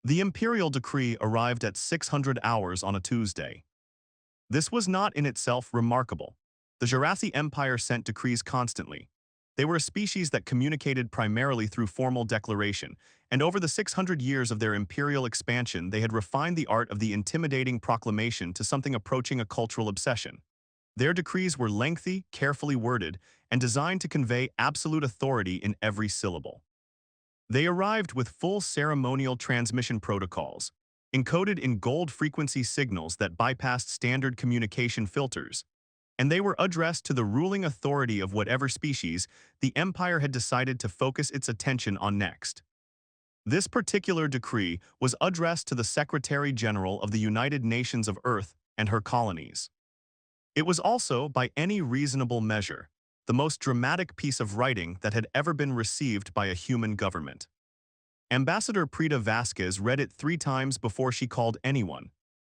The imperial decree arrived at 600 hours on a Tuesday. This was not in itself remarkable. The Jurassic Empire sent decrees constantly. They were a species that communicated primarily through formal declaration, and over the 600 years of their imperial expansion they had refined the art of the intimidating proclamation to something approaching a cultural obsession. Their decrees were lengthy, carefully worded, and designed to convey absolute authority in every syllable. They arrived with full ceremonial transmission protocols, encoded in gold frequency signals that bypassed standard communication filters, and they were addressed to the ruling authority of whatever species the Empire had decided to focus its attention on next. This particular decree was addressed to the Secretary-General of the United Nations of Earth and her colonies. It was also, by any reasonable measure, the most dramatic piece of writing that had ever been received by a human government. Ambassador Prita Vasquez read it 3 times before she called anyone.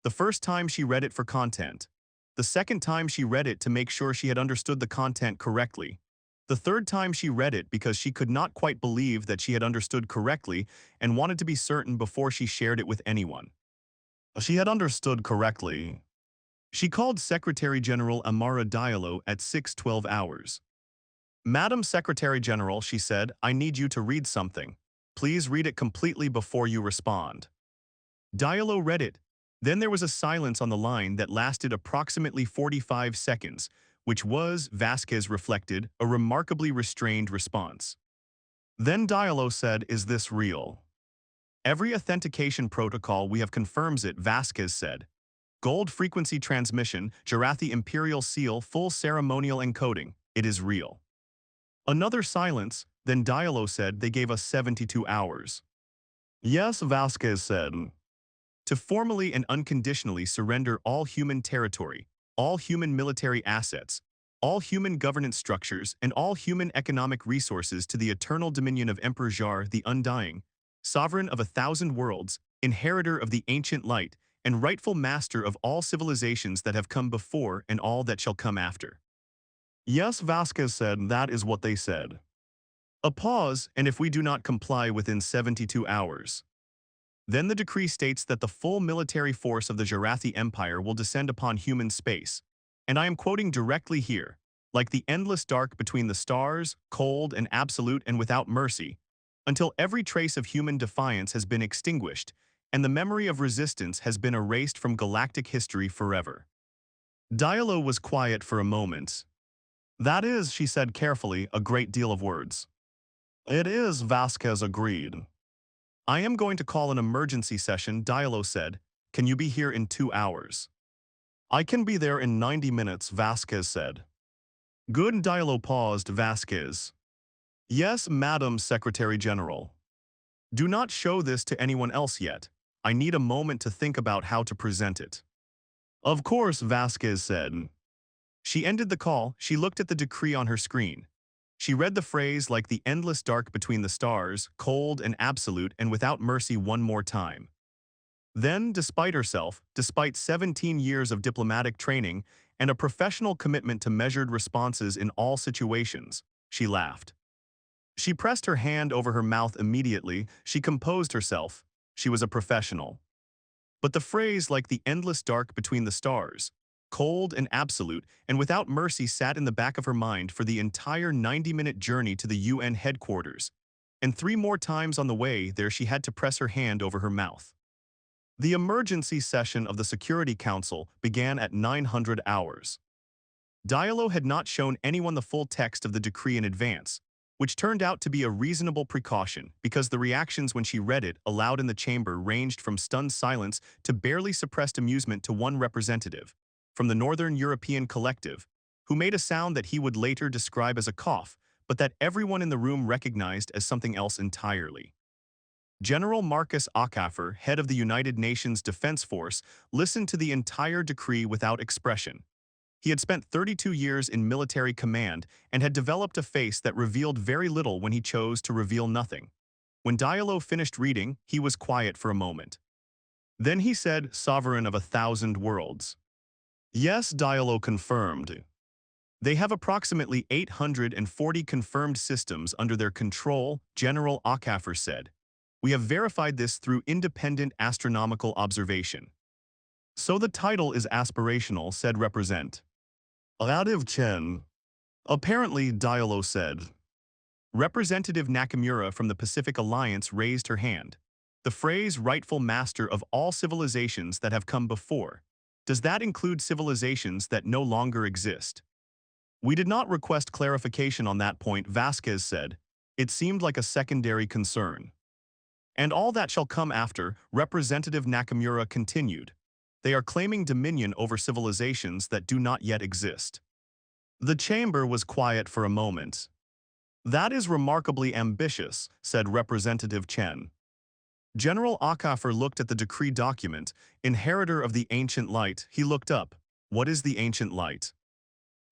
The first time she read it for content. The second time she read it to make sure she had understood the content correctly. The third time she read it because she could not quite believe that she had understood correctly and wanted to be certain before she shared it with anyone. She had understood correctly. She called Secretary-General Amara Diallo at 6:12 hours. "Madam Secretary-General," she said, "I need you to read something. Please read it completely before you respond." Diallo read it. Then there was a silence on the line that lasted approximately 45 seconds, which was, Vasquez reflected, a remarkably restrained response. Then Diallo said, "Is this real?" "Every authentication protocol we have confirms it," Vasquez said. "Gold frequency transmission, Jurathi imperial seal, full ceremonial encoding. It is real." Another silence, then Diallo said, "They gave us 72 hours. "Yes," Vasquez said. "To formally and unconditionally surrender all human territory, all human military assets, all human governance structures, and all human economic resources to the eternal dominion of Emperor Jar the Undying, sovereign of 1,000 worlds, inheritor of the ancient light, and rightful master of all civilizations that have come before and all that shall come after." "Yes," Vasquez said, "that is what they said." A pause, "And if we do not comply within 72 hours. Then the decree states that the full military force of the Jurathi Empire will descend upon human space. And I am quoting directly here, "like the endless dark between the stars, cold and absolute and without mercy, until every trace of human defiance has been extinguished, and the memory of resistance has been erased from galactic history forever." Diallo was quiet for a moment. "That is," she said carefully, "a great deal of words." "It is," Vasquez agreed. "I am going to call an emergency session," Diallo said. "Can you be here in 2 hours?" "I can be there in 90 minutes, Vasquez said. "Good." Diallo paused. "Vasquez." "Yes, Madam Secretary-General." "Do not show this to anyone else yet. I need a moment to think about how to present it." "Of course," Vasquez said. She ended the call. She looked at the decree on her screen. She read the phrase "like the endless dark between the stars, cold and absolute and without mercy" one more time. Then, despite herself, despite 17 years of diplomatic training and a professional commitment to measured responses in all situations, she laughed. She pressed her hand over her mouth immediately. She composed herself. She was a professional. But the phrase "like the endless dark between the stars, cold and absolute and without mercy" sat in the back of her mind for the entire 90-minute journey to the UN headquarters, and 3 more times on the way there she had to press her hand over her mouth. The emergency session of the Security Council began at 900 hours. Diallo had not shown anyone the full text of the decree in advance, which turned out to be a reasonable precaution because the reactions when she read it aloud in the chamber ranged from stunned silence to barely suppressed amusement to one representative, from the Northern European collective, who made a sound that he would later describe as a cough, but that everyone in the room recognized as something else entirely. General Marcus Acaffer, head of the United Nations Defense Force, listened to the entire decree without expression. He had spent 32 years in military command and had developed a face that revealed very little when he chose to reveal nothing. When Diallo finished reading, he was quiet for a moment. Then he said, "Sovereign of 1,000 worlds." "Yes," Diallo confirmed. "They have approximately 840 confirmed systems under their control," General Acaffer said. We have verified this through independent astronomical observation. So the title is aspirational, said Represent. Alativ Chen. Apparently, Diallo said. Representative Nakamura from the Pacific Alliance raised her hand. The phrase rightful master of all civilizations that have come before. Does that include civilizations that no longer exist? We did not request clarification on that point, Vasquez said. It seemed like a secondary concern. And all that shall come after, Representative Nakamura continued. They are claiming dominion over civilizations that do not yet exist. The chamber was quiet for a moment. That is remarkably ambitious, said Representative Chen. General Akafer looked at the decree document. Inheritor of the ancient light, he looked up. What is the ancient light?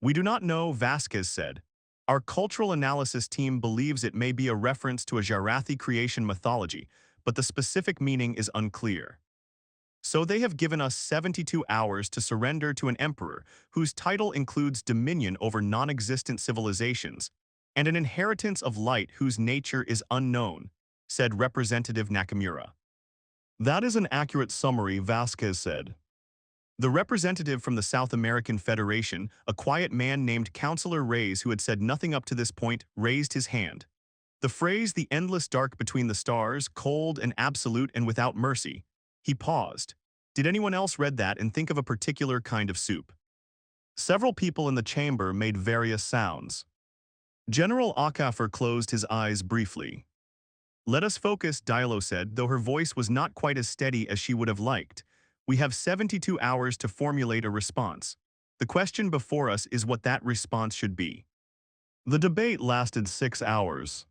We do not know, Vasquez said. Our cultural analysis team believes it may be a reference to a Jarathi creation mythology, but the specific meaning is unclear. So they have given us 72 hours to surrender to an emperor whose title includes dominion over non-existent civilizations and an inheritance of light whose nature is unknown, said Representative Nakamura. That is an accurate summary, Vasquez said. The representative from the South American Federation, a quiet man named Councillor Reyes who had said nothing up to this point, raised his hand. The phrase, the endless dark between the stars, cold and absolute and without mercy. He paused. Did anyone else read that and think of a particular kind of soup? Several people in the chamber made various sounds. General Akafer closed his eyes briefly. Let us focus, Diallo said, though her voice was not quite as steady as she would have liked. We have 72 hours to formulate a response. The question before us is what that response should be. The debate lasted 6 hours.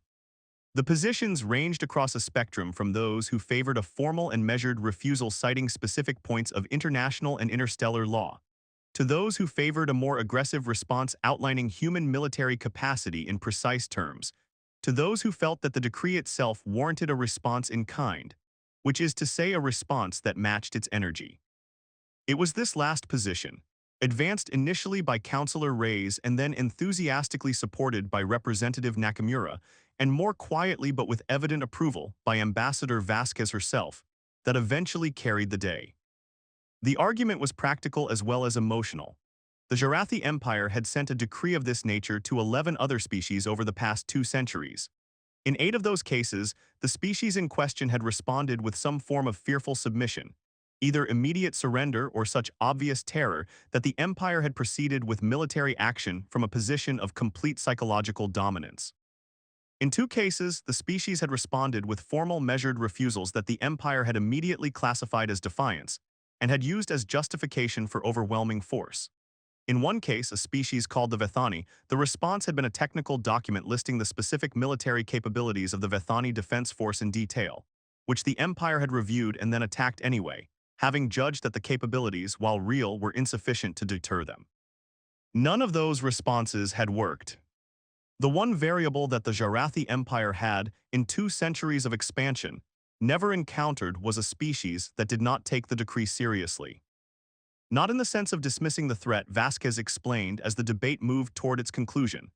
The positions ranged across a spectrum from those who favored a formal and measured refusal citing specific points of international and interstellar law, to those who favored a more aggressive response outlining human military capacity in precise terms, to those who felt that the decree itself warranted a response in kind, which is to say a response that matched its energy. It was this last position, advanced initially by Councillor Reyes and then enthusiastically supported by Representative Nakamura, and more quietly but with evident approval by Ambassador Vasquez herself, that eventually carried the day. The argument was practical as well as emotional. The Jarathi Empire had sent a decree of this nature to 11 other species over the past 2 centuries. In 8 of those cases, the species in question had responded with some form of fearful submission, either immediate surrender or such obvious terror that the empire had proceeded with military action from a position of complete psychological dominance. In 2 cases, the species had responded with formal measured refusals that the empire had immediately classified as defiance and had used as justification for overwhelming force. In one case, a species called the Vethani, the response had been a technical document listing the specific military capabilities of the Vethani Defense Force in detail, which the Empire had reviewed and then attacked anyway, having judged that the capabilities, while real, were insufficient to deter them. None of those responses had worked. The one variable that the Jarathi Empire had, in 2 centuries of expansion, never encountered was a species that did not take the decree seriously. Not in the sense of dismissing the threat, Vasquez explained as the debate moved toward its conclusion.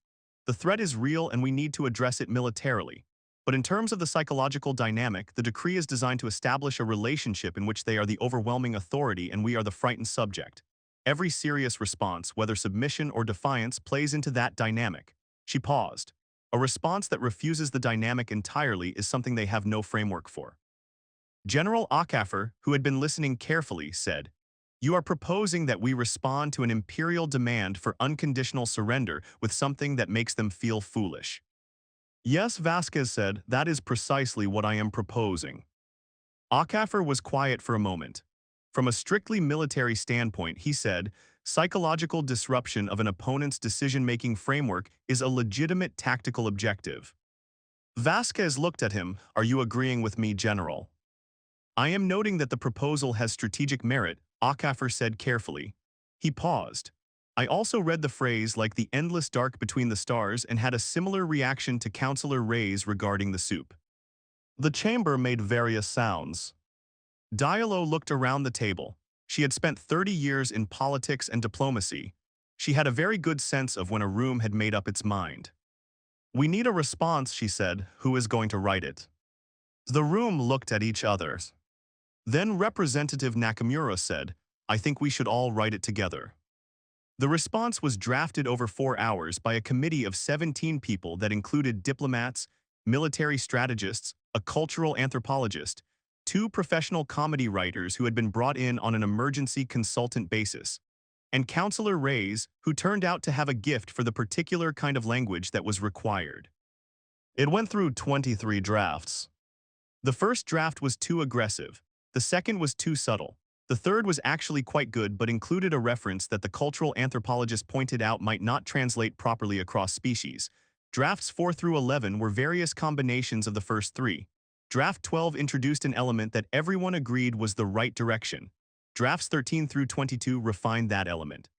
The threat is real and we need to address it militarily. But in terms of the psychological dynamic, the decree is designed to establish a relationship in which they are the overwhelming authority and we are the frightened subject. Every serious response, whether submission or defiance, plays into that dynamic. She paused. A response that refuses the dynamic entirely is something they have no framework for. General Akafer, who had been listening carefully, said, "You are proposing that we respond to an imperial demand for unconditional surrender with something that makes them feel foolish." Yes, Vasquez said, that is precisely what I am proposing. Akafer was quiet for a moment. From a strictly military standpoint, he said, psychological disruption of an opponent's decision-making framework is a legitimate tactical objective. Vasquez looked at him. Are you agreeing with me, General? I am noting that the proposal has strategic merit, Akafer said carefully. He paused. I also read the phrase like the endless dark between the stars and had a similar reaction to Councillor Reyes regarding the soup. The chamber made various sounds. Diallo looked around the table. She had spent 30 years in politics and diplomacy. She had a very good sense of when a room had made up its mind. We need a response, she said. Who is going to write it? The room looked at each other. Then Representative Nakamura said, "I think we should all write it together." The response was drafted over 4 hours by a committee of 17 people that included diplomats, military strategists, a cultural anthropologist, two professional comedy writers who had been brought in on an emergency consultant basis, and Counselor Reyes, who turned out to have a gift for the particular kind of language that was required. It went through 23 drafts. The first draft was too aggressive. The second was too subtle. The third was actually quite good but included a reference that the cultural anthropologist pointed out might not translate properly across species. Drafts 4 through 11 were various combinations of the first three. Draft 12 introduced an element that everyone agreed was the right direction. Drafts 13 through 22 refined that element.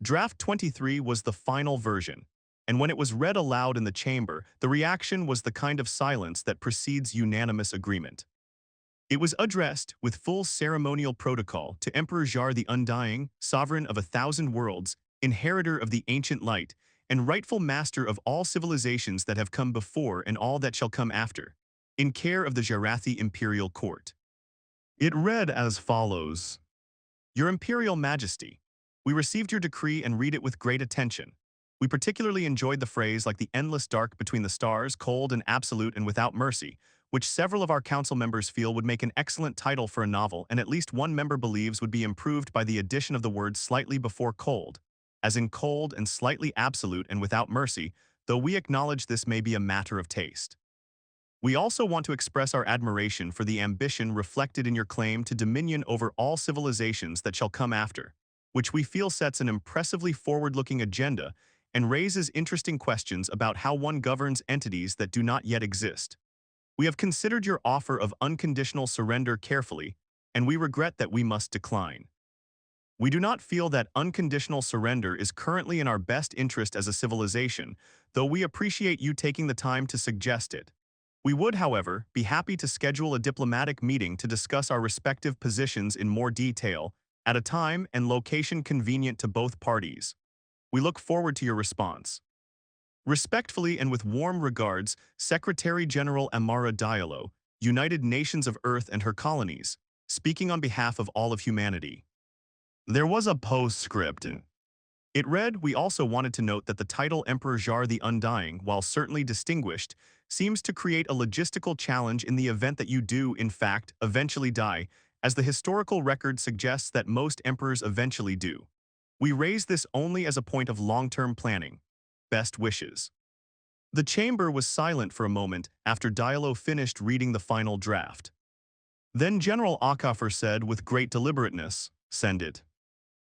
Draft 23 was the final version, and when it was read aloud in the chamber, the reaction was the kind of silence that precedes unanimous agreement. It was addressed, with full ceremonial protocol, to Emperor Jar the Undying, sovereign of 1,000 worlds, inheritor of the ancient light, and rightful master of all civilizations that have come before and all that shall come after, in care of the Jarathi imperial court. It read as follows. Your Imperial Majesty, we received your decree and read it with great attention. We particularly enjoyed the phrase like the endless dark between the stars, cold and absolute and without mercy, which several of our council members feel would make an excellent title for a novel and at least one member believes would be improved by the addition of the word slightly before cold, as in cold and slightly absolute and without mercy, though we acknowledge this may be a matter of taste. We also want to express our admiration for the ambition reflected in your claim to dominion over all civilizations that shall come after, which we feel sets an impressively forward-looking agenda and raises interesting questions about how one governs entities that do not yet exist. We have considered your offer of unconditional surrender carefully, and we regret that we must decline. We do not feel that unconditional surrender is currently in our best interest as a civilization, though we appreciate you taking the time to suggest it. We would, however, be happy to schedule a diplomatic meeting to discuss our respective positions in more detail, at a time and location convenient to both parties. We look forward to your response. Respectfully and with warm regards, Secretary-General Amara Diallo, United Nations of Earth and her colonies, speaking on behalf of all of humanity. There was a postscript. It read, we also wanted to note that the title Emperor Jar the Undying, while certainly distinguished, seems to create a logistical challenge in the event that you do, in fact, eventually die, as the historical record suggests that most emperors eventually do. We raise this only as a point of long-term planning. Best wishes. The chamber was silent for a moment after Diallo finished reading the final draft. Then General Akafer said with great deliberateness, "Send it."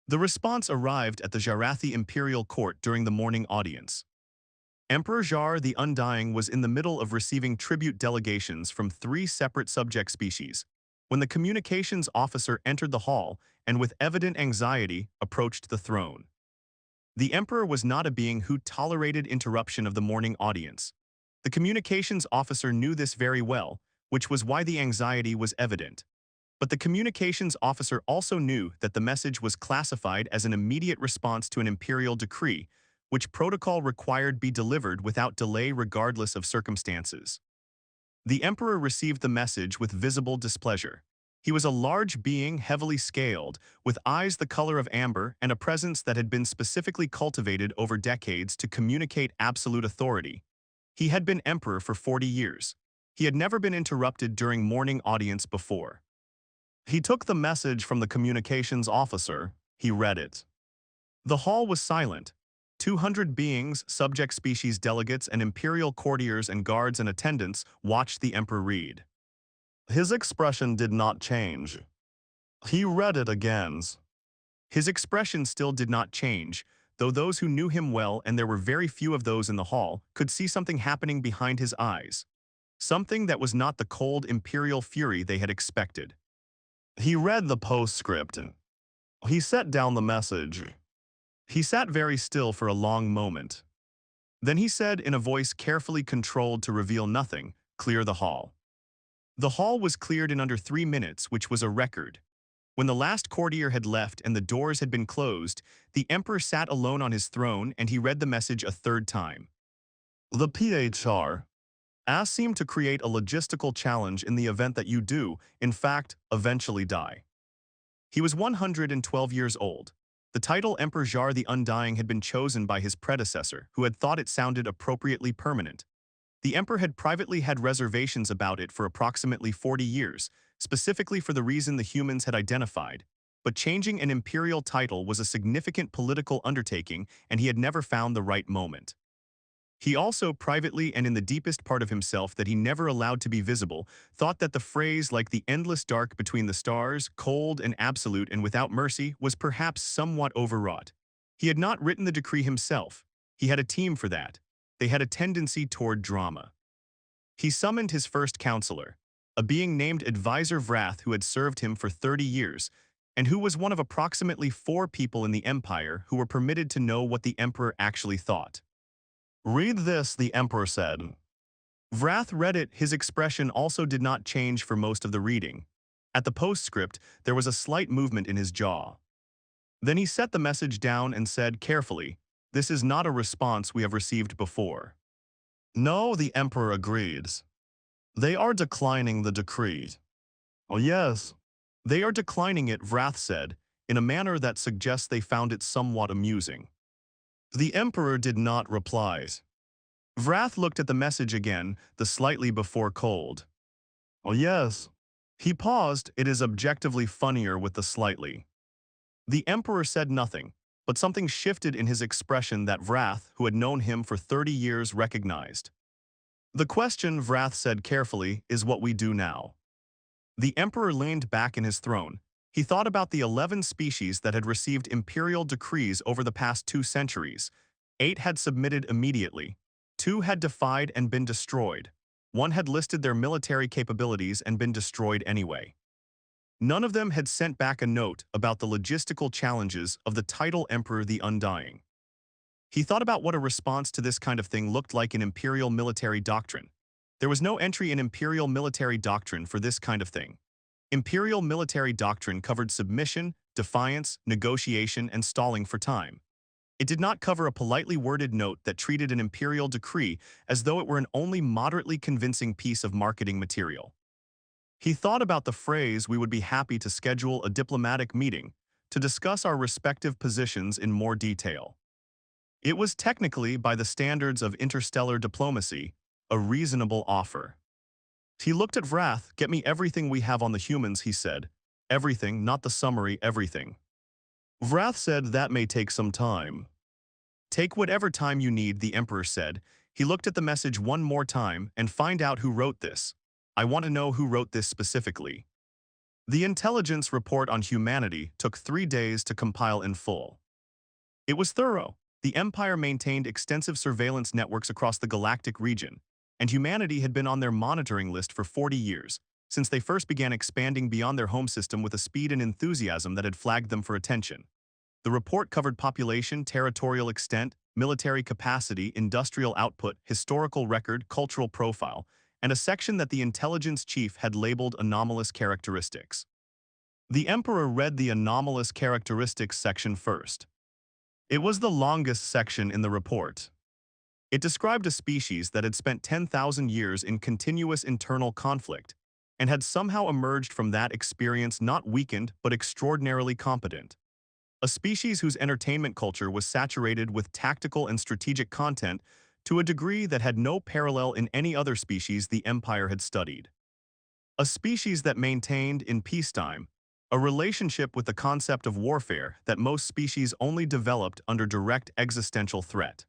The response arrived at the Jarathi imperial court during the morning audience. Emperor Jar the Undying was in the middle of receiving tribute delegations from 3 separate subject species when the communications officer entered the hall and with evident anxiety approached the throne. The emperor was not a being who tolerated interruption of the morning audience. The communications officer knew this very well, which was why the anxiety was evident. But the communications officer also knew that the message was classified as an immediate response to an imperial decree, which protocol required be delivered without delay regardless of circumstances. The emperor received the message with visible displeasure. He was a large being heavily scaled, with eyes the color of amber and a presence that had been specifically cultivated over decades to communicate absolute authority. He had been emperor for 40 years. He had never been interrupted during morning audience before. He took the message from the communications officer. He read it. The hall was silent. 200 beings, subject species delegates, and imperial courtiers and guards and attendants watched the emperor read. His expression did not change. He read it again. His expression still did not change, though those who knew him well, and there were very few of those in the hall, could see something happening behind his eyes. Something that was not the cold imperial fury they had expected. He read the postscript. He set down the message. He sat very still for a long moment. Then he said in a voice carefully controlled to reveal nothing, "Clear the hall." The hall was cleared in under 3 minutes, which was a record. When the last courtier had left and the doors had been closed, the emperor sat alone on his throne and he read the message a third time. The PHR. As seemed to create a logistical challenge in the event that you do, in fact, eventually die. He was 112 years old. The title Emperor Jar the Undying had been chosen by his predecessor, who had thought it sounded appropriately permanent. The emperor had privately had reservations about it for approximately 40 years, specifically for the reason the humans had identified. But changing an imperial title was a significant political undertaking, and he had never found the right moment. He also, privately and in the deepest part of himself that he never allowed to be visible, thought that the phrase like the endless dark between the stars, cold and absolute and without mercy, was perhaps somewhat overwrought. He had not written the decree himself. He had a team for that. They had a tendency toward drama. He summoned his first counselor, a being named Advisor Vrath who had served him for 30 years, and who was one of approximately 4 people in the Empire who were permitted to know what the Emperor actually thought. "Read this," the Emperor said. Vrath read it. His expression also did not change for most of the reading. At the postscript, there was a slight movement in his jaw. Then he set the message down and said carefully, "This is not a response we have received before." "No," the Emperor agreed. "They are declining the decree." "Oh yes." "They are declining it," Vrath said, in a manner that suggests they found it somewhat amusing. The Emperor did not reply. Vrath looked at the message again, the slightly before cold. "Oh yes." He paused. "It is objectively funnier with the slightly." The Emperor said nothing, but something shifted in his expression that Vrath, who had known him for 30 years, recognized. "The question," Vrath said carefully, "is what we do now." The Emperor leaned back in his throne. He thought about the 11 species that had received imperial decrees over the past 2 centuries. 8 had submitted immediately. 2 had defied and been destroyed. 1 had listed their military capabilities and been destroyed anyway. None of them had sent back a note about the logistical challenges of the title Emperor the Undying. He thought about what a response to this kind of thing looked like in imperial military doctrine. There was no entry in imperial military doctrine for this kind of thing. Imperial military doctrine covered submission, defiance, negotiation, and stalling for time. It did not cover a politely worded note that treated an imperial decree as though it were an only moderately convincing piece of marketing material. He thought about the phrase, "We would be happy to schedule a diplomatic meeting to discuss our respective positions in more detail." It was technically, by the standards of interstellar diplomacy, a reasonable offer. He looked at Vrath. "Get me everything we have on the humans," he said. "Everything, not the summary, everything." Vrath said, "That may take some time." "Take whatever time you need," the Emperor said. He looked at the message one more time and find out who wrote this. "I want to know who wrote this specifically." The intelligence report on humanity took 3 days to compile in full. It was thorough. The Empire maintained extensive surveillance networks across the galactic region, and humanity had been on their monitoring list for 40 years, since they first began expanding beyond their home system with a speed and enthusiasm that had flagged them for attention. The report covered population, territorial extent, military capacity, industrial output, historical record, cultural profile, and a section that the intelligence chief had labeled anomalous characteristics. The Emperor read the anomalous characteristics section first. It was the longest section in the report. It described a species that had spent 10,000 years in continuous internal conflict and had somehow emerged from that experience not weakened but extraordinarily competent. A species whose entertainment culture was saturated with tactical and strategic content to a degree that had no parallel in any other species the Empire had studied. A species that maintained, in peacetime, a relationship with the concept of warfare that most species only developed under direct existential threat.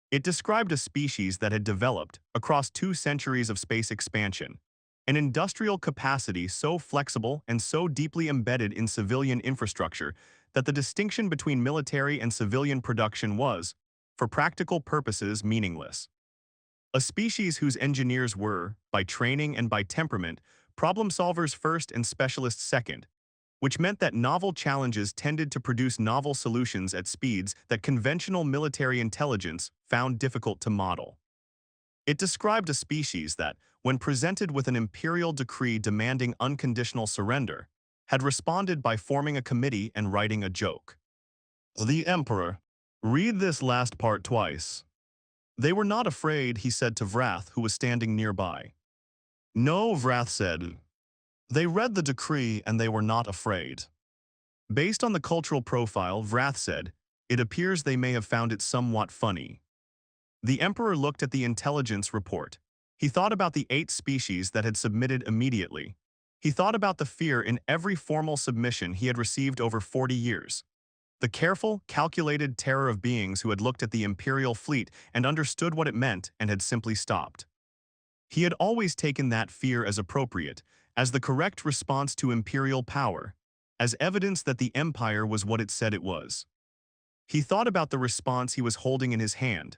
It described a species that had developed, across 2 centuries of space expansion, an industrial capacity so flexible and so deeply embedded in civilian infrastructure that the distinction between military and civilian production was, for practical purposes, meaningless. A species whose engineers were, by training and by temperament, problem solvers first and specialists second, which meant that novel challenges tended to produce novel solutions at speeds that conventional military intelligence found difficult to model. It described a species that, when presented with an imperial decree demanding unconditional surrender, had responded by forming a committee and writing a joke. The Emperor. Read this last part twice. They were not afraid, he said to Vrath, who was standing nearby. No, Vrath said. They read the decree and they were not afraid. Based on the cultural profile, Vrath said, it appears they may have found it somewhat funny. The Emperor looked at the intelligence report. He thought about the 8 species that had submitted immediately. He thought about the fear in every formal submission he had received over 40 years. The careful, calculated terror of beings who had looked at the Imperial fleet and understood what it meant and had simply stopped. He had always taken that fear as appropriate, as the correct response to Imperial power, as evidence that the Empire was what it said it was. He thought about the response he was holding in his hand,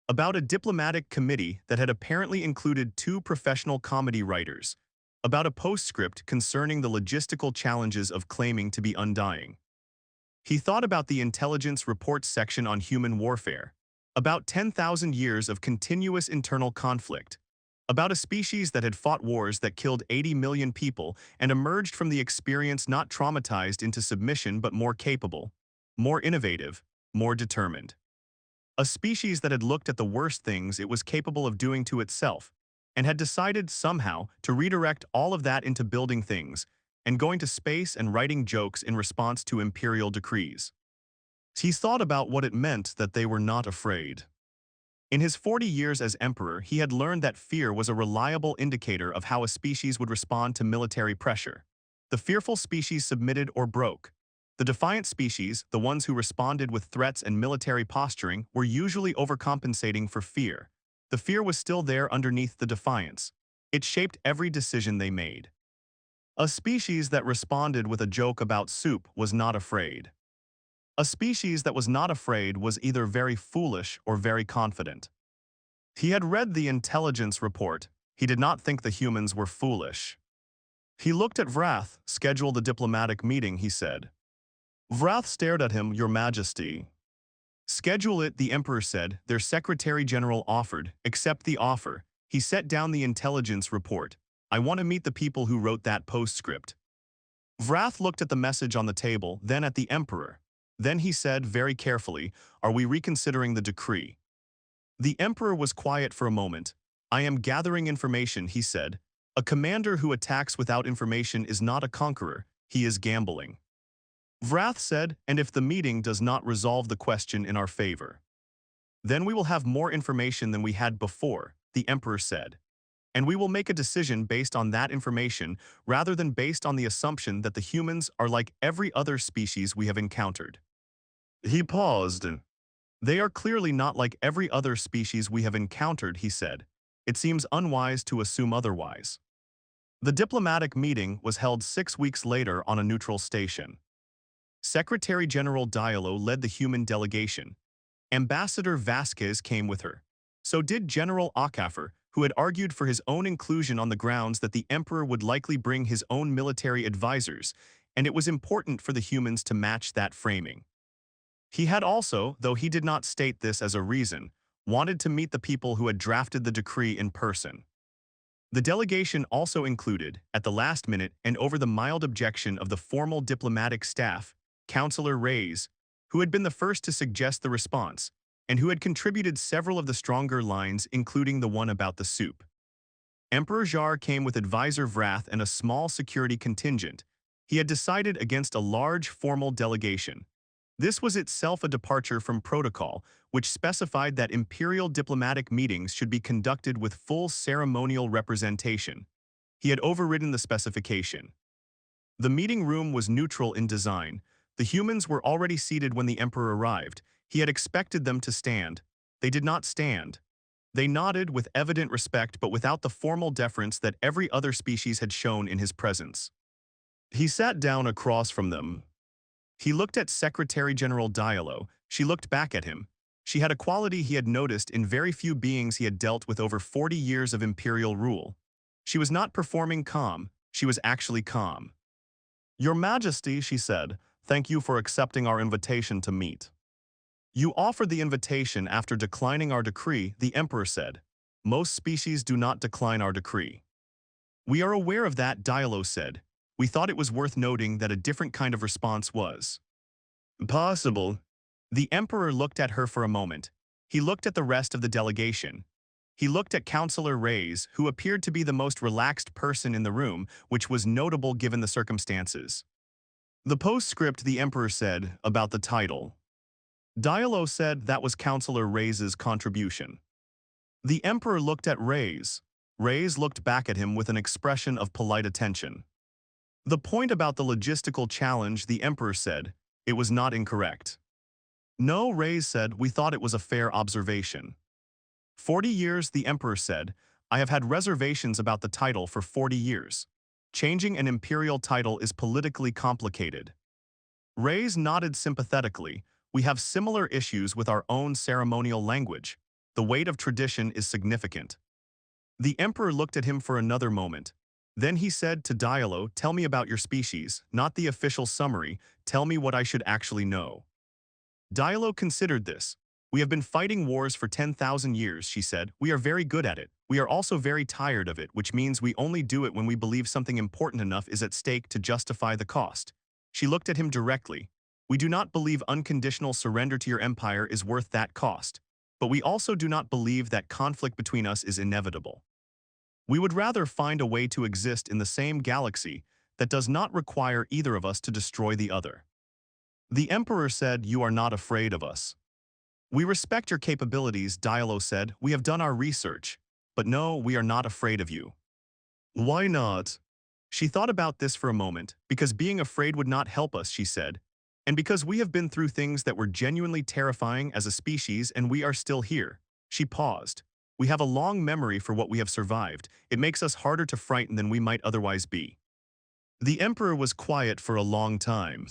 about a diplomatic committee that had apparently included 2 professional comedy writers, about a postscript concerning the logistical challenges of claiming to be undying. He thought about the intelligence report section on human warfare, about 10,000 years of continuous internal conflict, about a species that had fought wars that killed 80 million people and emerged from the experience not traumatized into submission but more capable, more innovative, more determined. A species that had looked at the worst things it was capable of doing to itself and had decided somehow to redirect all of that into building things and going to space and writing jokes in response to imperial decrees. He thought about what it meant that they were not afraid. In his 40 years as emperor, he had learned that fear was a reliable indicator of how a species would respond to military pressure. The fearful species submitted or broke. The defiant species, the ones who responded with threats and military posturing, were usually overcompensating for fear. The fear was still there underneath the defiance. It shaped every decision they made. A species that responded with a joke about soup was not afraid. A species that was not afraid was either very foolish or very confident. He had read the intelligence report. He did not think the humans were foolish. He looked at Vrath. Schedule the diplomatic meeting, he said. Vrath stared at him. Your Majesty. Schedule it, the Emperor said. Their Secretary-General offered. Accept the offer. He set down the intelligence report. I want to meet the people who wrote that postscript. Vrath looked at the message on the table, then at the Emperor. Then he said very carefully, are we reconsidering the decree? The Emperor was quiet for a moment. I am gathering information, he said. A commander who attacks without information is not a conqueror, he is gambling. Vrath said, and if the meeting does not resolve the question in our favor, then we will have more information than we had before, the Emperor said. And we will make a decision based on that information rather than based on the assumption that the humans are like every other species we have encountered. He paused. They are clearly not like every other species we have encountered, he said. It seems unwise to assume otherwise. The diplomatic meeting was held 6 weeks later on a neutral station. Secretary-General Diallo led the human delegation. Ambassador Vasquez came with her. So did General Okafor, who had argued for his own inclusion on the grounds that the Emperor would likely bring his own military advisors, and it was important for the humans to match that framing. He had also, though he did not state this as a reason, wanted to meet the people who had drafted the decree in person. The delegation also included, at the last minute and over the mild objection of the formal diplomatic staff, Councillor Reyes, who had been the first to suggest the response, and who had contributed several of the stronger lines, including the one about the soup. Emperor Jar came with advisor Vrath and a small security contingent. He had decided against a large formal delegation. This was itself a departure from protocol, which specified that imperial diplomatic meetings should be conducted with full ceremonial representation. He had overridden the specification. The meeting room was neutral in design. The humans were already seated when the Emperor arrived. He had expected them to stand. They did not stand. They nodded with evident respect but without the formal deference that every other species had shown in his presence. He sat down across from them. He looked at Secretary-General Diallo. She looked back at him. She had a quality he had noticed in very few beings he had dealt with over 40 years of imperial rule. She was not performing calm. She was actually calm. Your Majesty, she said, thank you for accepting our invitation to meet. You offered the invitation after declining our decree, the Emperor said. Most species do not decline our decree. We are aware of that, Diallo said. We thought it was worth noting that a different kind of response was possible. The Emperor looked at her for a moment. He looked at the rest of the delegation. He looked at Counselor Reyes, who appeared to be the most relaxed person in the room, which was notable given the circumstances. The postscript, the Emperor said, about the title. Diallo said that was Counselor Reyes's contribution. The Emperor looked at Reyes. Reyes looked back at him with an expression of polite attention. The point about the logistical challenge, the Emperor said, it was not incorrect. No, Reyes said, we thought it was a fair observation. 40 years, the Emperor said, I have had reservations about the title for 40 years. Changing an imperial title is politically complicated. Reyes nodded sympathetically. We have similar issues with our own ceremonial language. The weight of tradition is significant. The Emperor looked at him for another moment. Then he said to Diallo, tell me about your species, not the official summary, tell me what I should actually know. Diallo considered this. We have been fighting wars for 10,000 years, she said. We are very good at it. We are also very tired of it, which means we only do it when we believe something important enough is at stake to justify the cost. She looked at him directly. We do not believe unconditional surrender to your empire is worth that cost. But we also do not believe that conflict between us is inevitable. We would rather find a way to exist in the same galaxy that does not require either of us to destroy the other. The Emperor said, you are not afraid of us. We respect your capabilities, Diallo said. We have done our research. But no, we are not afraid of you. Why not? She thought about this for a moment, because being afraid would not help us, she said. And because we have been through things that were genuinely terrifying as a species and we are still here. She paused. We have a long memory for what we have survived. It makes us harder to frighten than we might otherwise be. The Emperor was quiet for a long time.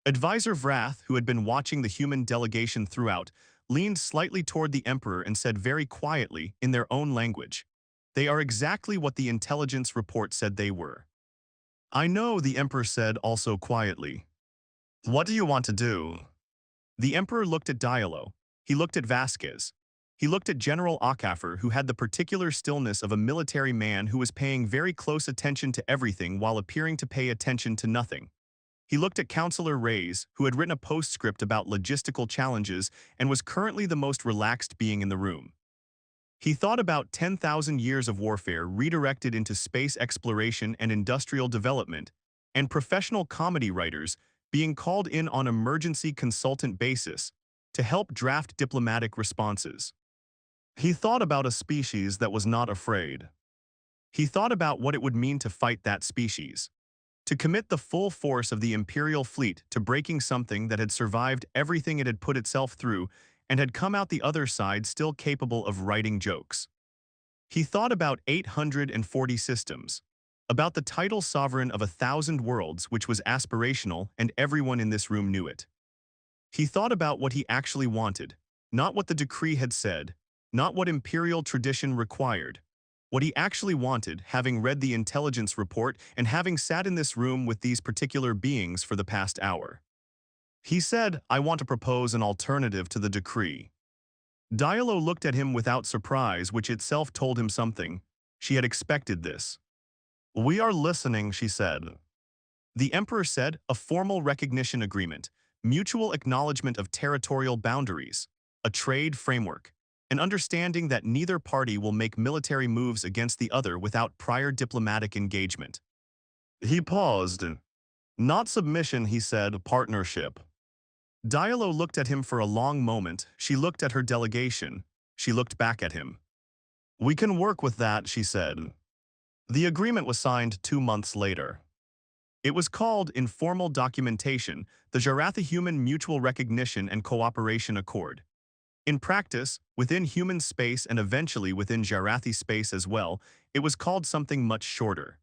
Advisor Vrath, who had been watching the human delegation throughout, leaned slightly toward the Emperor and said very quietly, in their own language, they are exactly what the intelligence report said they were. I know, the Emperor said also quietly. What do you want to do? The Emperor looked at Diallo. He looked at Vasquez. He looked at General Okafor, who had the particular stillness of a military man who was paying very close attention to everything while appearing to pay attention to nothing. He looked at Counselor Reyes, who had written a postscript about logistical challenges and was currently the most relaxed being in the room. He thought about 10,000 years of warfare redirected into space exploration and industrial development, and professional comedy writers being called in on emergency consultant basis to help draft diplomatic responses. He thought about a species that was not afraid. He thought about what it would mean to fight that species. To commit the full force of the Imperial fleet to breaking something that had survived everything it had put itself through and had come out the other side still capable of writing jokes. He thought about 840 systems, about the title sovereign of 1,000 worlds, which was aspirational and everyone in this room knew it. He thought about what he actually wanted, not what the decree had said, not what imperial tradition required. What he actually wanted, having read the intelligence report and having sat in this room with these particular beings for the past hour. He said, I want to propose an alternative to the decree. Diallo looked at him without surprise, which itself told him something. She had expected this. We are listening, she said. The Emperor said, a formal recognition agreement, mutual acknowledgement of territorial boundaries, a trade framework, an understanding that neither party will make military moves against the other without prior diplomatic engagement. He paused. Not submission, he said, partnership. Diallo looked at him for a long moment. She looked at her delegation. She looked back at him. We can work with that, she said. The agreement was signed 2 months later. It was called Informal Documentation, the Jarathi Human Mutual Recognition and Cooperation Accord. In practice, within human space and eventually within Jarathi space as well, it was called something much shorter.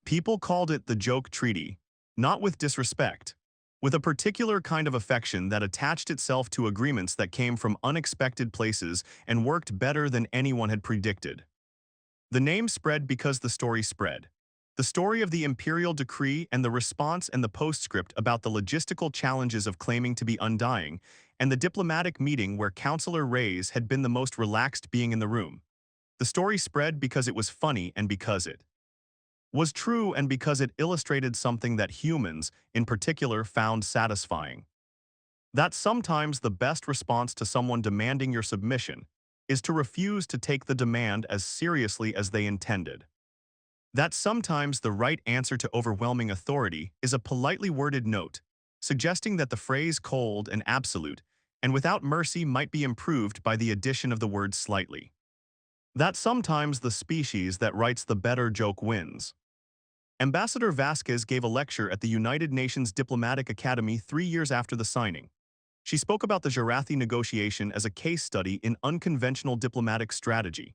People called it the joke treaty, not with disrespect, with a particular kind of affection that attached itself to agreements that came from unexpected places and worked better than anyone had predicted. The name spread because the story spread. The story of the imperial decree and the response and the postscript about the logistical challenges of claiming to be undying, and the diplomatic meeting where Counselor Reyes had been the most relaxed being in the room. The story spread because it was funny and because it was true and because it illustrated something that humans, in particular, found satisfying. That sometimes the best response to someone demanding your submission is to refuse to take the demand as seriously as they intended. That sometimes the right answer to overwhelming authority is a politely worded note, suggesting that the phrase cold and absolute and without mercy might be improved by the addition of the word slightly. That sometimes the species that writes the better joke wins. Ambassador Vasquez gave a lecture at the United Nations Diplomatic Academy 3 years after the signing. She spoke about the Jarathi negotiation as a case study in unconventional diplomatic strategy.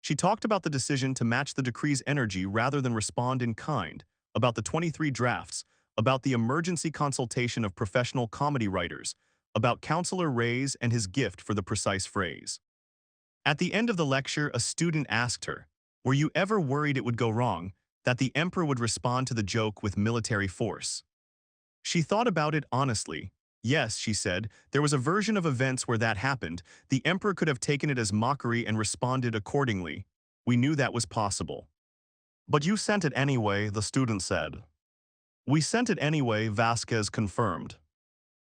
She talked about the decision to match the decree's energy rather than respond in kind, about the 23 drafts, about the emergency consultation of professional comedy writers, about Counselor Reyes and his gift for the precise phrase. At the end of the lecture, a student asked her, "Were you ever worried it would go wrong, that the emperor would respond to the joke with military force?" She thought about it honestly. Yes, she said, there was a version of events where that happened. The emperor could have taken it as mockery and responded accordingly. We knew that was possible. But you sent it anyway, the student said. We sent it anyway, Vasquez confirmed.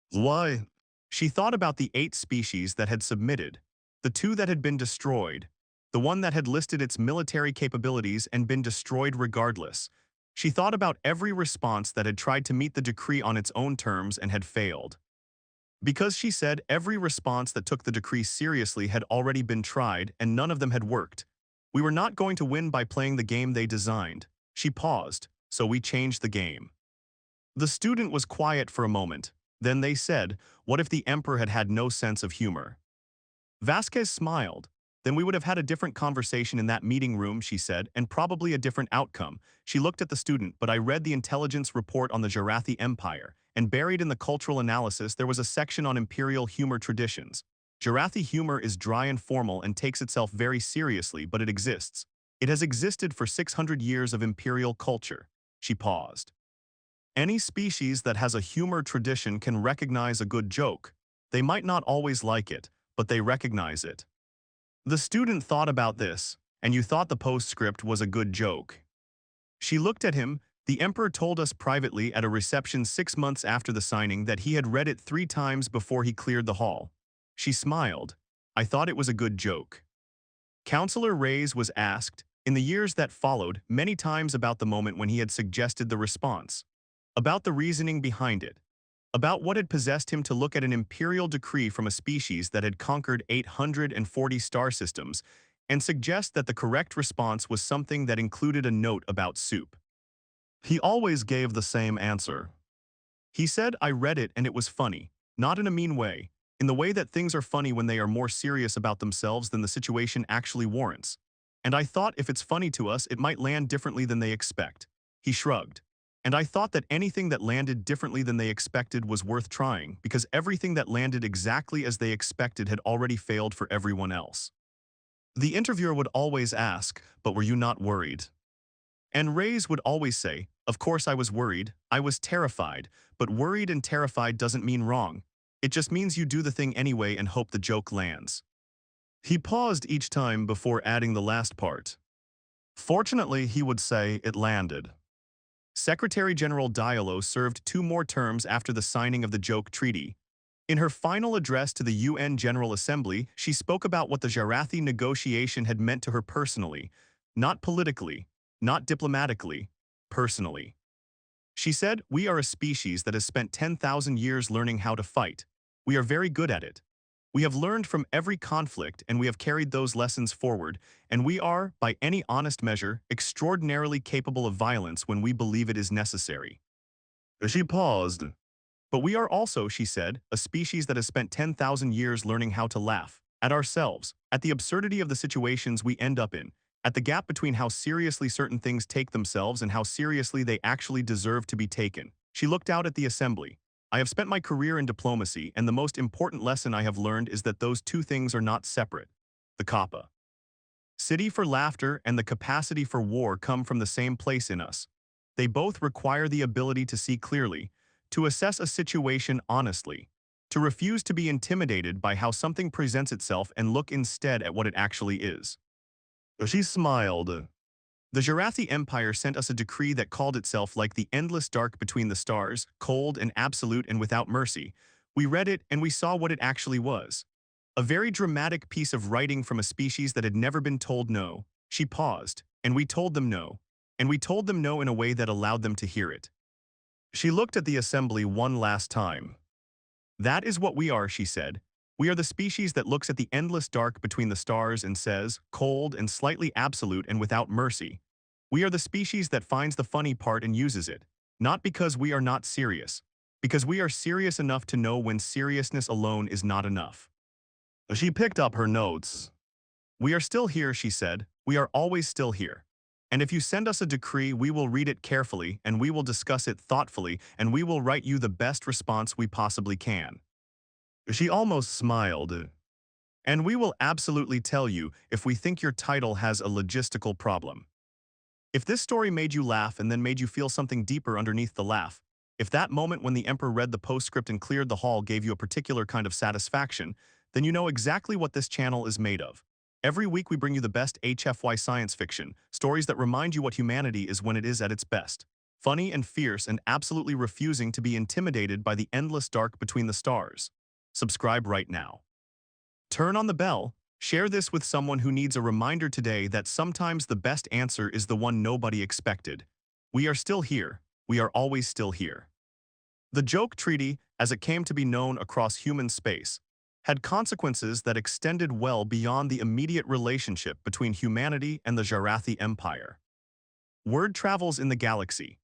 Why? She thought about the 8 species that had submitted, the 2 that had been destroyed, the one that had listed its military capabilities and been destroyed regardless. She thought about every response that had tried to meet the decree on its own terms and had failed. Because she said every response that took the decree seriously had already been tried and none of them had worked. We were not going to win by playing the game they designed. She paused, so we changed the game. The student was quiet for a moment. Then they said, what if the emperor had had no sense of humor? Vasquez smiled. Then we would have had a different conversation in that meeting room, she said, and probably a different outcome. She looked at the student, but I read the intelligence report on the Jarathi Empire, and buried in the cultural analysis there was a section on imperial humor traditions. Jarathi humor is dry and formal and takes itself very seriously, but it exists. It has existed for 600 years of imperial culture. She paused. Any species that has a humor tradition can recognize a good joke. They might not always like it, but they recognize it. The student thought about this, and you thought the postscript was a good joke. She looked at him. The emperor told us privately at a reception 6 months after the signing that he had read it 3 times before he cleared the hall. She smiled. I thought it was a good joke. Counselor Reyes was asked, in the years that followed, many times about the moment when he had suggested the response, about the reasoning behind it, about what had possessed him to look at an imperial decree from a species that had conquered 840 star systems and suggest that the correct response was something that included a note about soup. He always gave the same answer. He said, I read it and it was funny, not in a mean way, in the way that things are funny when they are more serious about themselves than the situation actually warrants. And I thought if it's funny to us, it might land differently than they expect. He shrugged. And I thought that anything that landed differently than they expected was worth trying, because everything that landed exactly as they expected had already failed for everyone else. The interviewer would always ask, but were you not worried? And Reyes would always say, of course I was worried, I was terrified, but worried and terrified doesn't mean wrong. It just means you do the thing anyway and hope the joke lands. He paused each time before adding the last part. Fortunately, he would say, it landed. Secretary General Diallo served 2 more terms after the signing of the joke treaty. In her final address to the UN General Assembly, she spoke about what the Jarathi negotiation had meant to her personally, not politically, not diplomatically, personally. She said, we are a species that has spent 10,000 years learning how to fight. We are very good at it. We have learned from every conflict and we have carried those lessons forward, and we are, by any honest measure, extraordinarily capable of violence when we believe it is necessary. She paused. But we are also, she said, a species that has spent 10,000 years learning how to laugh at ourselves, at the absurdity of the situations we end up in, at the gap between how seriously certain things take themselves and how seriously they actually deserve to be taken. She looked out at the assembly. I have spent my career in diplomacy, and the most important lesson I have learned is that those 2 things are not separate. The kappa city for laughter and the capacity for war come from the same place in us. They both require the ability to see clearly, to assess a situation honestly, to refuse to be intimidated by how something presents itself and look instead at what it actually is. She smiled. The Jarathi Empire sent us a decree that called itself like the endless dark between the stars, cold and absolute and without mercy. We read it and we saw what it actually was. A very dramatic piece of writing from a species that had never been told no. She paused, and we told them no. And we told them no in a way that allowed them to hear it. She looked at the assembly one last time. That is what we are, she said. We are the species that looks at the endless dark between the stars and says, cold and slightly absolute and without mercy. We are the species that finds the funny part and uses it. Not because we are not serious. Because we are serious enough to know when seriousness alone is not enough. She picked up her notes. We are still here, she said. We are always still here. And if you send us a decree, we will read it carefully, and we will discuss it thoughtfully, and we will write you the best response we possibly can. She almost smiled. And we will absolutely tell you if we think your title has a logistical problem. If this story made you laugh and then made you feel something deeper underneath the laugh, if that moment when the Emperor read the postscript and cleared the hall gave you a particular kind of satisfaction, then you know exactly what this channel is made of. Every week we bring you the best HFY science fiction, stories that remind you what humanity is when it is at its best. Funny and fierce and absolutely refusing to be intimidated by the endless dark between the stars. Subscribe right now. Turn on the bell. Share this with someone who needs a reminder today that sometimes the best answer is the one nobody expected. We are still here. We are always still here. The joke treaty, as it came to be known across human space, had consequences that extended well beyond the immediate relationship between humanity and the Jarathi Empire. Word travels in the galaxy.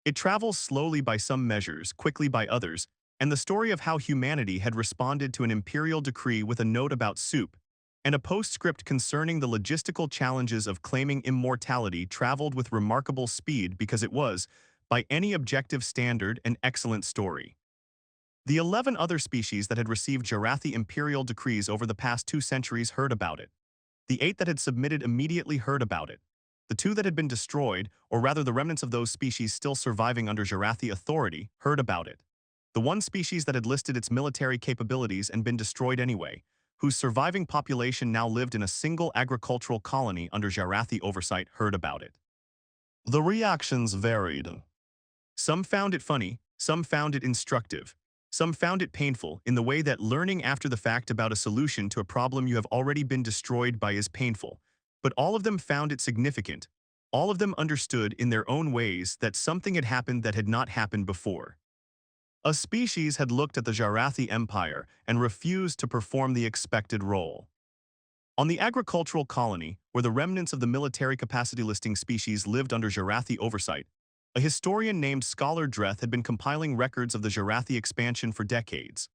It travels slowly by some measures, quickly by others, and the story of how humanity had responded to an imperial decree with a note about soup and a postscript concerning the logistical challenges of claiming immortality traveled with remarkable speed because it was, by any objective standard, an excellent story. The 11 other species that had received Jarathi imperial decrees over the past 2 centuries heard about it. The 8 that had submitted immediately heard about it. The 2 that had been destroyed, or rather the remnants of those species still surviving under Jarathi authority, heard about it. The 1 species that had listed its military capabilities and been destroyed anyway, whose surviving population now lived in a single agricultural colony under Jarathi oversight, heard about it. The reactions varied. Some found it funny, some found it instructive. Some found it painful in the way that learning after the fact about a solution to a problem you have already been destroyed by is painful. But all of them found it significant. All of them understood in their own ways that something had happened that had not happened before. A species had looked at the Jarathi Empire and refused to perform the expected role. On the agricultural colony, where the remnants of the military capacity listing species lived under Jarathi oversight, a historian named Scholar Dreth had been compiling records of the Jarathi expansion for decades.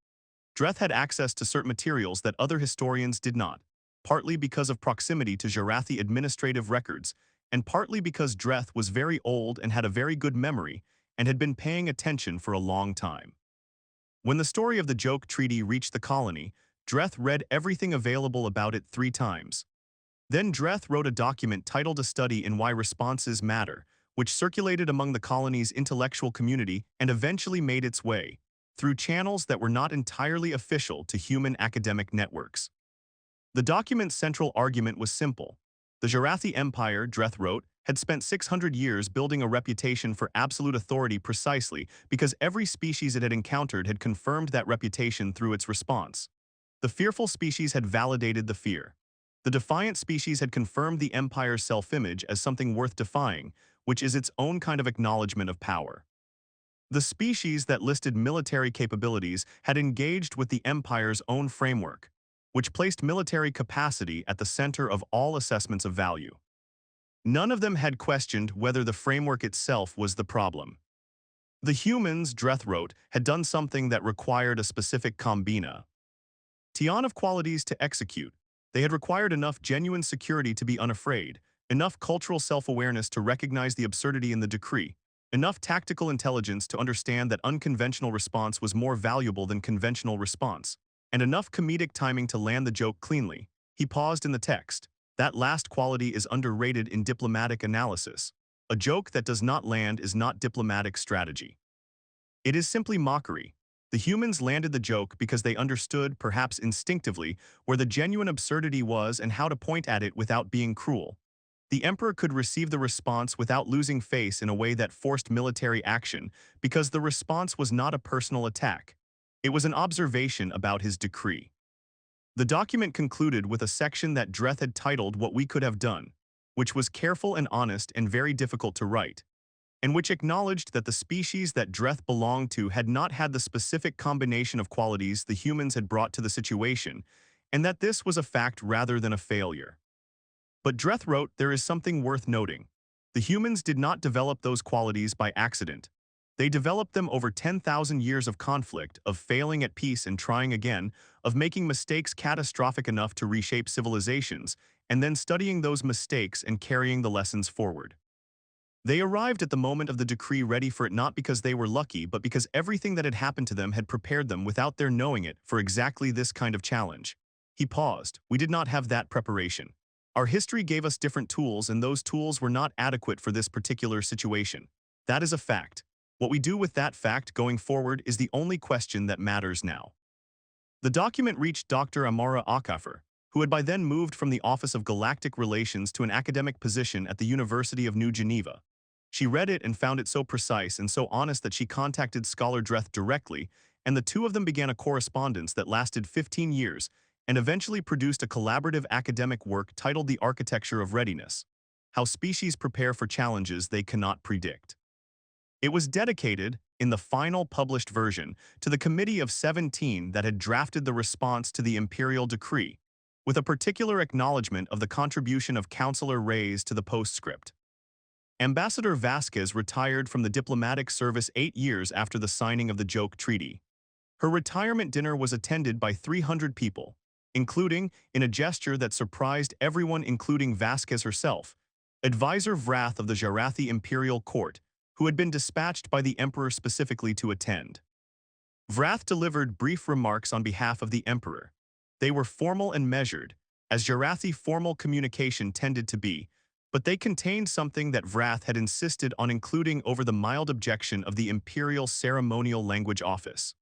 Dreth had access to certain materials that other historians did not, partly because of proximity to Jarathi administrative records, and partly because Dreth was very old and had a very good memory and had been paying attention for a long time. When the story of the joke treaty reached the colony, Dreth read everything available about it 3 times. Then Dreth wrote a document titled A Study in Why Responses Matter, which circulated among the colony's intellectual community and eventually made its way, through channels that were not entirely official, to human academic networks. The document's central argument was simple. The Jarathi Empire, Dreth wrote, had spent 600 years building a reputation for absolute authority precisely because every species it had encountered had confirmed that reputation through its response. The fearful species had validated the fear. The defiant species had confirmed the Empire's self-image as something worth defying, which is its own kind of acknowledgement of power. The species that listed military capabilities had engaged with the Empire's own framework, which placed military capacity at the center of all assessments of value. None of them had questioned whether the framework itself was the problem. The humans, Dreth wrote, had done something that required a specific combina of qualities to execute. They had required enough genuine security to be unafraid, enough cultural self-awareness to recognize the absurdity in the decree, enough tactical intelligence to understand that unconventional response was more valuable than conventional response, and enough comedic timing to land the joke cleanly. He paused in the text. That last quality is underrated in diplomatic analysis. A joke that does not land is not diplomatic strategy. It is simply mockery. The humans landed the joke because they understood, perhaps instinctively, where the genuine absurdity was and how to point at it without being cruel. The Emperor could receive the response without losing face in a way that forced military action because the response was not a personal attack. It was an observation about his decree. The document concluded with a section that Dreth had titled What We Could Have Done, which was careful and honest and very difficult to write, and which acknowledged that the species that Dreth belonged to had not had the specific combination of qualities the humans had brought to the situation, and that this was a fact rather than a failure. But Dreth wrote, there is something worth noting. The humans did not develop those qualities by accident. They developed them over 10,000 years of conflict, of failing at peace and trying again, of making mistakes catastrophic enough to reshape civilizations, and then studying those mistakes and carrying the lessons forward. They arrived at the moment of the decree ready for it not because they were lucky, but because everything that had happened to them had prepared them without their knowing it for exactly this kind of challenge. He paused. We did not have that preparation. Our history gave us different tools, and those tools were not adequate for this particular situation. That is a fact. What we do with that fact going forward is the only question that matters now. The document reached Dr. Amara Akafer, who had by then moved from the Office of Galactic Relations to an academic position at the University of New Geneva. She read it and found it so precise and so honest that she contacted Scholar Dreth directly, and the two of them began a correspondence that lasted 15 years and eventually produced a collaborative academic work titled The Architecture of Readiness: How Species Prepare for Challenges They Cannot Predict. It was dedicated, in the final published version, to the Committee of 17 that had drafted the response to the imperial decree, with a particular acknowledgement of the contribution of Counselor Reyes to the postscript. Ambassador Vasquez retired from the diplomatic service 8 years after the signing of the Joke Treaty. Her retirement dinner was attended by 300 people, including, in a gesture that surprised everyone including Vasquez herself, Advisor Vrath of the Jarathi Imperial Court, who had been dispatched by the Emperor specifically to attend. Vrath delivered brief remarks on behalf of the Emperor. They were formal and measured, as Jarathi formal communication tended to be, but they contained something that Vrath had insisted on including over the mild objection of the Imperial Ceremonial Language Office.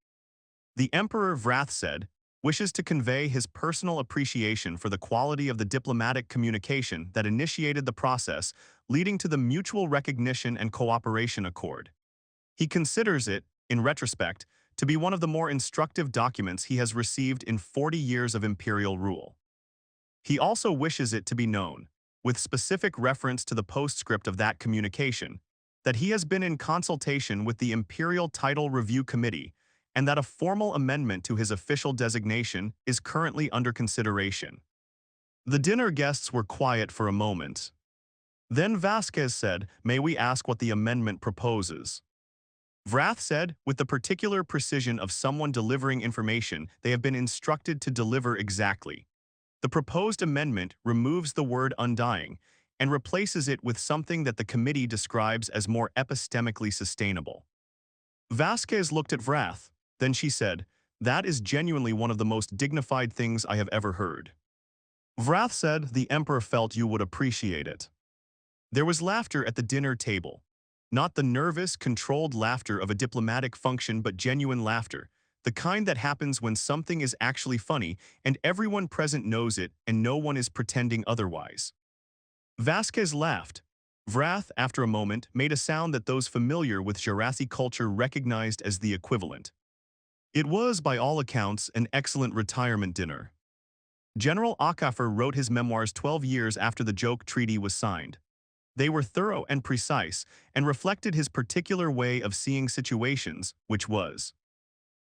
The Emperor, Vrath said, wishes to convey his personal appreciation for the quality of the diplomatic communication that initiated the process leading to the Mutual Recognition and Cooperation Accord. He considers it, in retrospect, to be one of the more instructive documents he has received in 40 years of imperial rule. He also wishes it to be known, with specific reference to the postscript of that communication, that he has been in consultation with the Imperial Title Review Committee and that a formal amendment to his official designation is currently under consideration. The dinner guests were quiet for a moment. Then Vasquez said, "May we ask what the amendment proposes?" Vrath said, with the particular precision of someone delivering information they have been instructed to deliver exactly. The proposed amendment removes the word undying and replaces it with something that the committee describes as more epistemically sustainable. Vasquez looked at Vrath. Then she said, "That is genuinely one of the most dignified things I have ever heard." Vrath said, "The Emperor felt you would appreciate it." There was laughter at the dinner table. Not the nervous, controlled laughter of a diplomatic function, but genuine laughter, the kind that happens when something is actually funny and everyone present knows it and no one is pretending otherwise. Vasquez laughed. Vrath, after a moment, made a sound that those familiar with Jarathi culture recognized as the equivalent. It was, by all accounts, an excellent retirement dinner. General Akafer wrote his memoirs 12 years after the Joke Treaty was signed. They were thorough and precise, and reflected his particular way of seeing situations, which was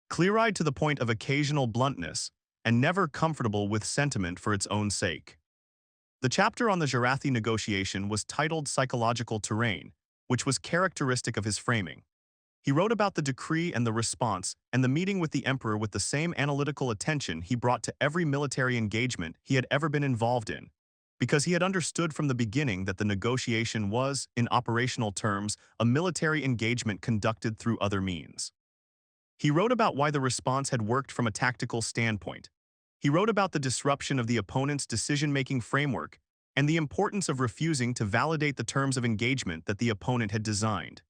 clear-eyed to the point of occasional bluntness, and never comfortable with sentiment for its own sake. The chapter on the Jarathi negotiation was titled Psychological Terrain, which was characteristic of his framing. He wrote about the decree and the response, and the meeting with the Emperor with the same analytical attention he brought to every military engagement he had ever been involved in, because he had understood from the beginning that the negotiation was, in operational terms, a military engagement conducted through other means. He wrote about why the response had worked from a tactical standpoint. He wrote about the disruption of the opponent's decision-making framework and the importance of refusing to validate the terms of engagement that the opponent had designed.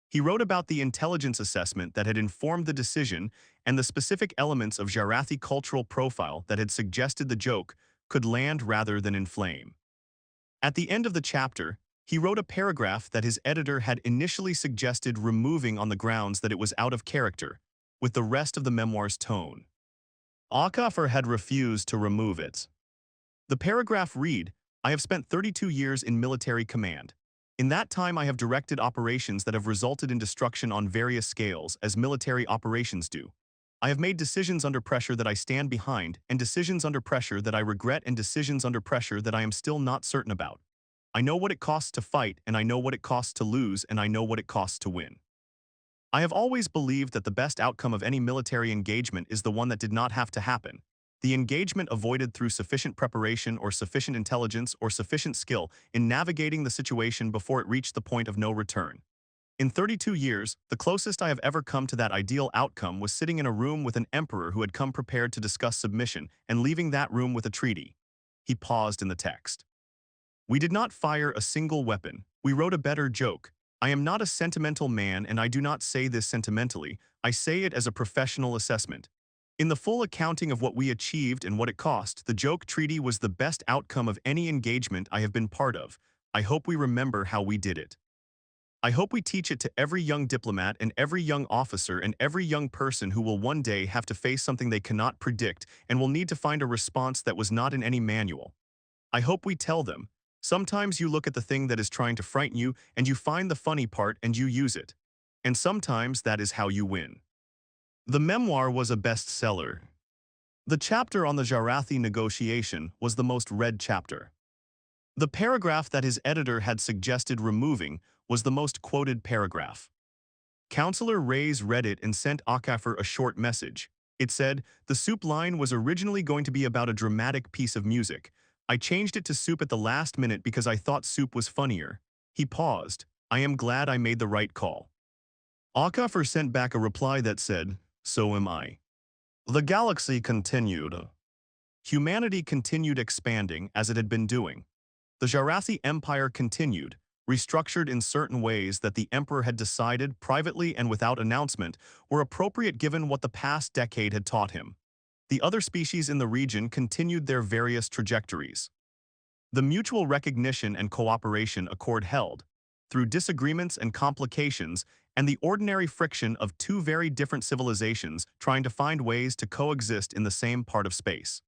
He wrote about the intelligence assessment that had informed the decision and the specific elements of Jarathi cultural profile that had suggested the joke could land rather than inflame. At the end of the chapter, he wrote a paragraph that his editor had initially suggested removing on the grounds that it was out of character, with the rest of the memoir's tone. Audiobook had refused to remove it. The paragraph read, "I have spent 32 years in military command. In that time I have directed operations that have resulted in destruction on various scales, as military operations do. I have made decisions under pressure that I stand behind, and decisions under pressure that I regret, and decisions under pressure that I am still not certain about. I know what it costs to fight, and I know what it costs to lose, and I know what it costs to win. I have always believed that the best outcome of any military engagement is the one that did not have to happen. The engagement avoided through sufficient preparation or sufficient intelligence or sufficient skill in navigating the situation before it reached the point of no return. In 32 years, the closest I have ever come to that ideal outcome was sitting in a room with an emperor who had come prepared to discuss submission and leaving that room with a treaty." He paused in the text. "We did not fire a single weapon. We wrote a better joke. I am not a sentimental man, and I do not say this sentimentally. I say it as a professional assessment. In the full accounting of what we achieved and what it cost, the joke treaty was the best outcome of any engagement I have been part of. I hope we remember how we did it. I hope we teach it to every young diplomat and every young officer and every young person who will one day have to face something they cannot predict and will need to find a response that was not in any manual. I hope we tell them, sometimes you look at the thing that is trying to frighten you and you find the funny part and you use it. And sometimes that is how you win." The memoir was a bestseller. The chapter on the Jarathi negotiation was the most read chapter. The paragraph that his editor had suggested removing was the most quoted paragraph. Counselor Reyes read it and sent Okafor a short message. It said, "The soup line was originally going to be about a dramatic piece of music. I changed it to soup at the last minute because I thought soup was funnier." He paused. "I am glad I made the right call." Okafor sent back a reply that said, "So am I." The galaxy continued. Humanity continued expanding as it had been doing. The Jarathi Empire continued, restructured in certain ways that the emperor had decided privately and without announcement were appropriate given what the past decade had taught him. The other species in the region continued their various trajectories. The mutual recognition and cooperation accord held, through disagreements and complications and the ordinary friction of two very different civilizations trying to find ways to coexist in the same part of space.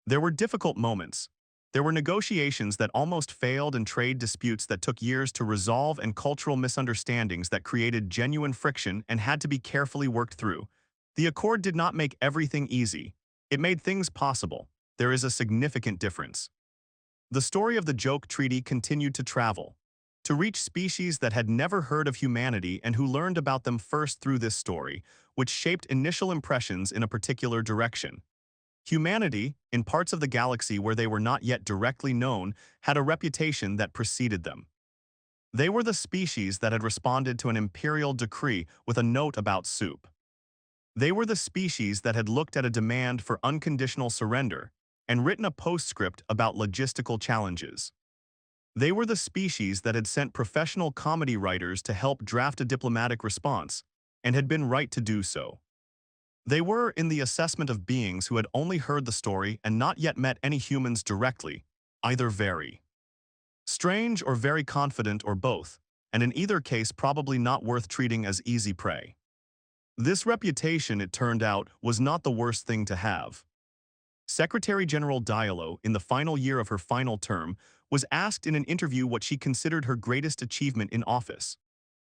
There were difficult moments. There were negotiations that almost failed and trade disputes that took years to resolve and cultural misunderstandings that created genuine friction and had to be carefully worked through. The accord did not make everything easy. It made things possible. There is a significant difference. The story of the joke treaty continued to travel, to reach species that had never heard of humanity and who learned about them first through this story, which shaped initial impressions in a particular direction. Humanity, in parts of the galaxy where they were not yet directly known, had a reputation that preceded them. They were the species that had responded to an imperial decree with a note about soup. They were the species that had looked at a demand for unconditional surrender and written a postscript about logistical challenges. They were the species that had sent professional comedy writers to help draft a diplomatic response and had been right to do so. They were in the assessment of beings who had only heard the story and not yet met any humans directly, either very strange or very confident or both, and in either case probably not worth treating as easy prey. This reputation, it turned out, was not the worst thing to have. Secretary General Diallo, in the final year of her final term, was asked in an interview what she considered her greatest achievement in office.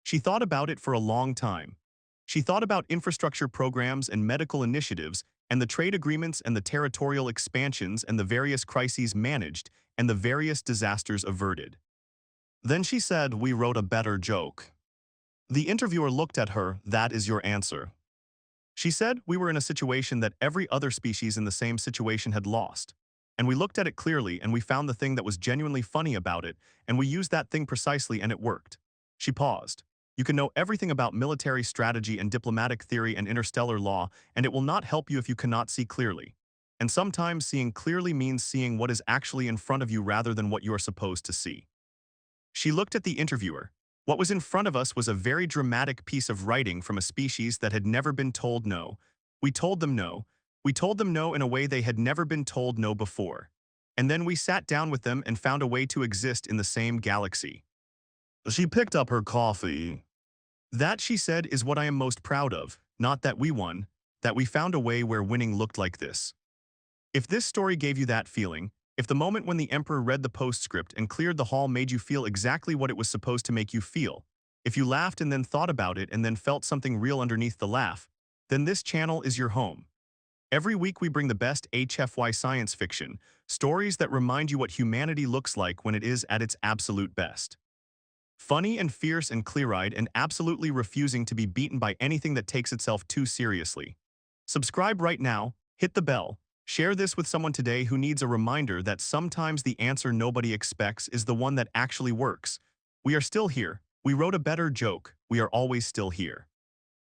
She thought about it for a long time. She thought about infrastructure programs and medical initiatives and the trade agreements and the territorial expansions and the various crises managed and the various disasters averted. Then she said, "We wrote a better joke." The interviewer looked at her. "That is your answer." She said, "We were in a situation that every other species in the same situation had lost. And we looked at it clearly and we found the thing that was genuinely funny about it, and we used that thing precisely and it worked." She paused. "You can know everything about military strategy and diplomatic theory and interstellar law, and it will not help you if you cannot see clearly. And sometimes seeing clearly means seeing what is actually in front of you rather than what you are supposed to see." She looked at the interviewer. What was in front of us was a very dramatic piece of writing from a species that had never been told no. We told them no. We told them no in a way they had never been told no before. And then we sat down with them and found a way to exist in the same galaxy. She picked up her coffee. That, she said, is what I am most proud of, not that we won, that we found a way where winning looked like this. If this story gave you that feeling, if the moment when the Emperor read the postscript and cleared the hall made you feel exactly what it was supposed to make you feel, if you laughed and then thought about it and then felt something real underneath the laugh, then this channel is your home. Every week we bring the best HFY science fiction, stories that remind you what humanity looks like when it is at its absolute best. Funny and fierce and clear-eyed and absolutely refusing to be beaten by anything that takes itself too seriously. Subscribe right now, hit the bell, share this with someone today who needs a reminder that sometimes the answer nobody expects is the one that actually works. We are still here. We wrote a better joke. We are always still here.